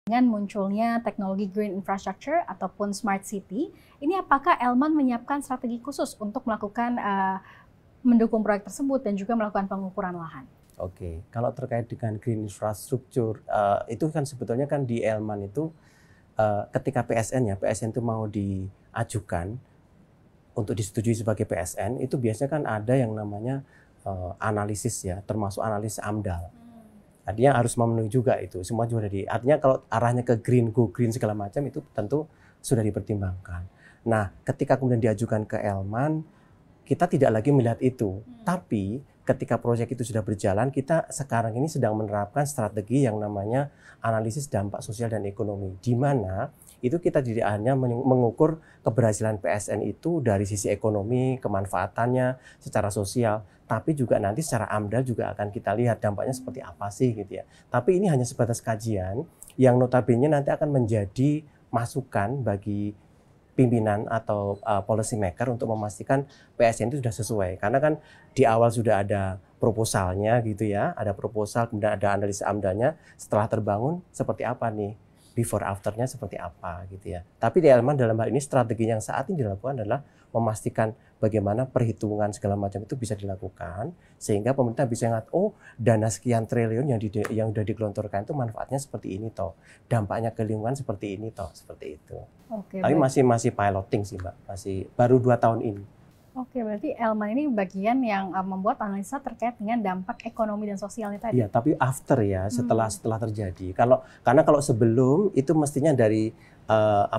Dengan munculnya teknologi green infrastructure ataupun smart city, ini apakah Elman menyiapkan strategi khusus untuk melakukan mendukung proyek tersebut dan juga melakukan pengukuran lahan? Oke, kalau terkait dengan green infrastructure, itu kan sebetulnya kan di Elman itu ketika PSN itu mau diajukan untuk disetujui sebagai PSN, itu biasanya kan ada yang namanya analisis ya, termasuk analisis AMDAL. Artinya harus memenuhi juga itu, semua juga artinya kalau arahnya ke green, go green segala macam itu tentu sudah dipertimbangkan. Nah, ketika kemudian diajukan ke Elman, kita tidak lagi melihat itu. Tapi ketika proyek itu sudah berjalan, kita sekarang ini sedang menerapkan strategi yang namanya analisis dampak sosial dan ekonomi, di mana itu kita tidak hanya mengukur keberhasilan PSN itu dari sisi ekonomi, kemanfaatannya secara sosial, tapi juga nanti secara AMDAL juga akan kita lihat dampaknya seperti apa sih gitu ya. Tapi ini hanya sebatas kajian yang notabene nanti akan menjadi masukan bagi pimpinan atau policy maker untuk memastikan PSN itu sudah sesuai. Karena kan di awal sudah ada proposalnya gitu ya, ada proposal, kemudian ada analisa AMDAL-nya, setelah terbangun seperti apa nih, before after-nya seperti apa gitu ya. Tapi di Elman dalam hal ini strategi yang saat ini dilakukan adalah memastikan bagaimana perhitungan segala macam itu bisa dilakukan sehingga pemerintah bisa ingat, oh dana sekian triliun yang sudah digelontorkan itu manfaatnya seperti ini toh, dampaknya ke lingkungan seperti ini toh, seperti itu. Oke, Tapi baik. masih piloting sih Mbak, masih baru 2 tahun ini. Oke, berarti Elman ini bagian yang membuat analisa terkait dengan dampak ekonomi dan sosialnya tadi. Iya, tapi after ya, setelah terjadi. Karena kalau sebelum itu mestinya dari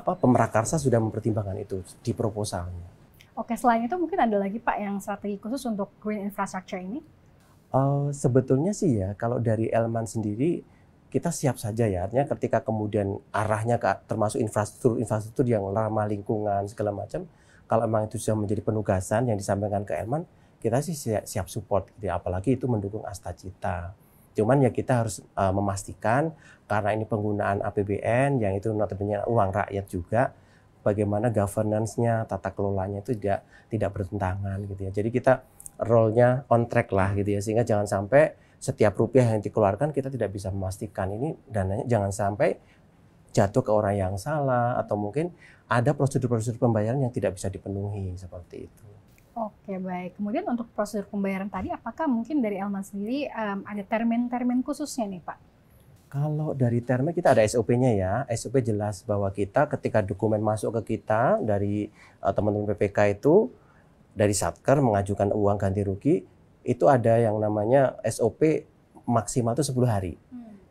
pemrakarsa sudah mempertimbangkan itu di proposalnya. Oke, selain itu mungkin ada lagi Pak yang strategi khusus untuk green infrastructure ini? Sebetulnya sih ya, kalau dari Elman sendiri kita siap saja ya, artinya ketika kemudian arahnya termasuk infrastruktur yang ramah lingkungan segala macam, kalau memang itu sudah menjadi penugasan yang disampaikan ke Elman, kita sih siap support gitu ya, apalagi itu mendukung Astacita. Cuman ya kita harus memastikan karena ini penggunaan APBN yang itu notabene uang rakyat juga, bagaimana governance-nya, tata kelolanya itu tidak bertentangan gitu ya. Jadi kita role-nya on track lah gitu ya, sehingga jangan sampai setiap rupiah yang dikeluarkan kita tidak bisa memastikan ini dananya jangan sampai jatuh ke orang yang salah atau mungkin ada prosedur-prosedur pembayaran yang tidak bisa dipenuhi seperti itu. Oke, baik. Kemudian untuk prosedur pembayaran tadi, apakah mungkin dari Elman sendiri ada termin-termin khususnya nih Pak? Kalau dari termin kita ada SOP-nya ya. SOP jelas bahwa kita ketika dokumen masuk ke kita dari teman-teman PPK itu, dari Satker mengajukan uang ganti rugi, itu ada yang namanya SOP maksimal itu 10 hari.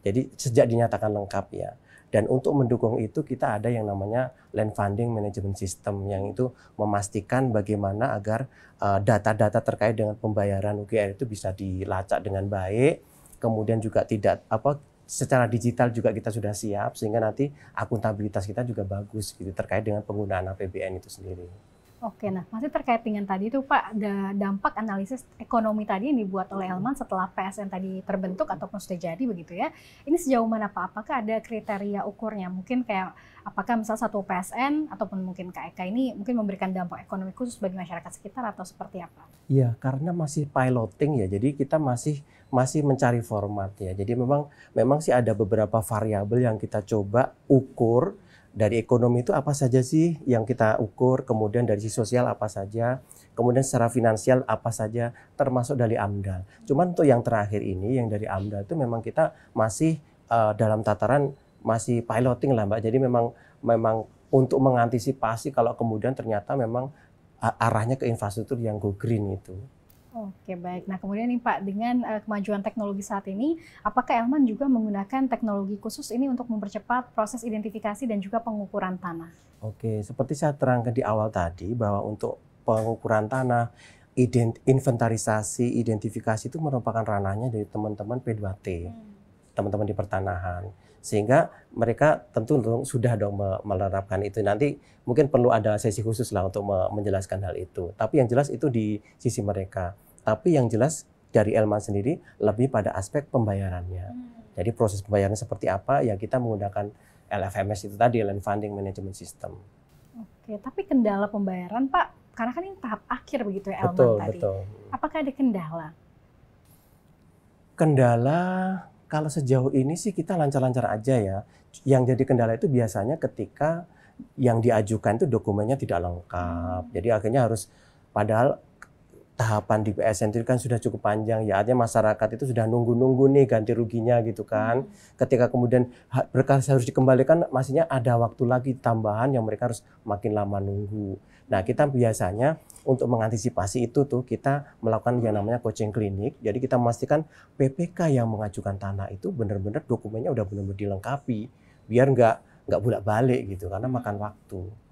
Jadi sejak dinyatakan lengkap ya. Dan untuk mendukung itu kita ada yang namanya Land Funding Management System yang itu memastikan bagaimana agar data-data terkait dengan pembayaran UGR itu bisa dilacak dengan baik. Kemudian juga tidak secara digital juga kita sudah siap sehingga nanti akuntabilitas kita juga bagus gitu terkait dengan penggunaan APBN itu sendiri. Oke, nah masih terkait dengan tadi itu Pak, dampak analisis ekonomi tadi yang dibuat oleh Elman setelah PSN tadi terbentuk ataupun sudah jadi begitu ya. Ini sejauh mana Pak? Apakah ada kriteria ukurnya? Mungkin kayak apakah misal satu PSN ataupun mungkin KEK ini mungkin memberikan dampak ekonomi khusus bagi masyarakat sekitar atau seperti apa? Iya, karena masih piloting ya, jadi kita masih mencari format ya. Jadi memang sih ada beberapa variabel yang kita coba ukur. Dari ekonomi itu apa saja sih yang kita ukur, kemudian dari sisi sosial apa saja, kemudian secara finansial apa saja, termasuk dari AMDAL. Cuman untuk yang terakhir ini, yang dari AMDAL itu memang kita masih dalam tataran masih piloting lah Mbak. Jadi memang untuk mengantisipasi kalau kemudian ternyata memang arahnya ke infrastruktur yang go green itu. Oke, baik. Nah, kemudian nih Pak, dengan kemajuan teknologi saat ini, apakah Elman juga menggunakan teknologi khusus ini untuk mempercepat proses identifikasi dan juga pengukuran tanah? Oke, seperti saya terangkan di awal tadi bahwa untuk pengukuran tanah, inventarisasi, identifikasi itu merupakan ranahnya dari teman-teman P2T, teman-teman di pertanahan. Sehingga mereka tentu sudah dong menerapkan itu. Nanti mungkin perlu ada sesi khusus lah untuk menjelaskan hal itu. Tapi yang jelas itu di sisi mereka. Tapi yang jelas dari Elman sendiri lebih pada aspek pembayarannya. Jadi proses pembayarannya seperti apa, ya kita menggunakan LFMS itu tadi, Land Funding Management System. Oke, tapi kendala pembayaran Pak, karena kan ini tahap akhir begitu ya Elman tadi. Betul. Apakah ada kendala? Kendala Kalau sejauh ini sih kita lancar-lancar aja ya. Yang jadi kendala itu biasanya ketika yang diajukan itu dokumennya tidak lengkap. Jadi akhirnya harus, padahal tahapan di PSN itu kan sudah cukup panjang ya, artinya masyarakat itu sudah nunggu-nunggu nih ganti ruginya gitu kan. Ketika kemudian berkas harus dikembalikan, maksudnya ada waktu lagi tambahan yang mereka harus makin lama nunggu. Nah, kita biasanya untuk mengantisipasi itu tuh kita melakukan yang namanya coaching klinik. Jadi kita memastikan PPK yang mengajukan tanah itu benar-benar dokumennya udah benar-benar dilengkapi, biar nggak bolak-balik gitu karena makan waktu.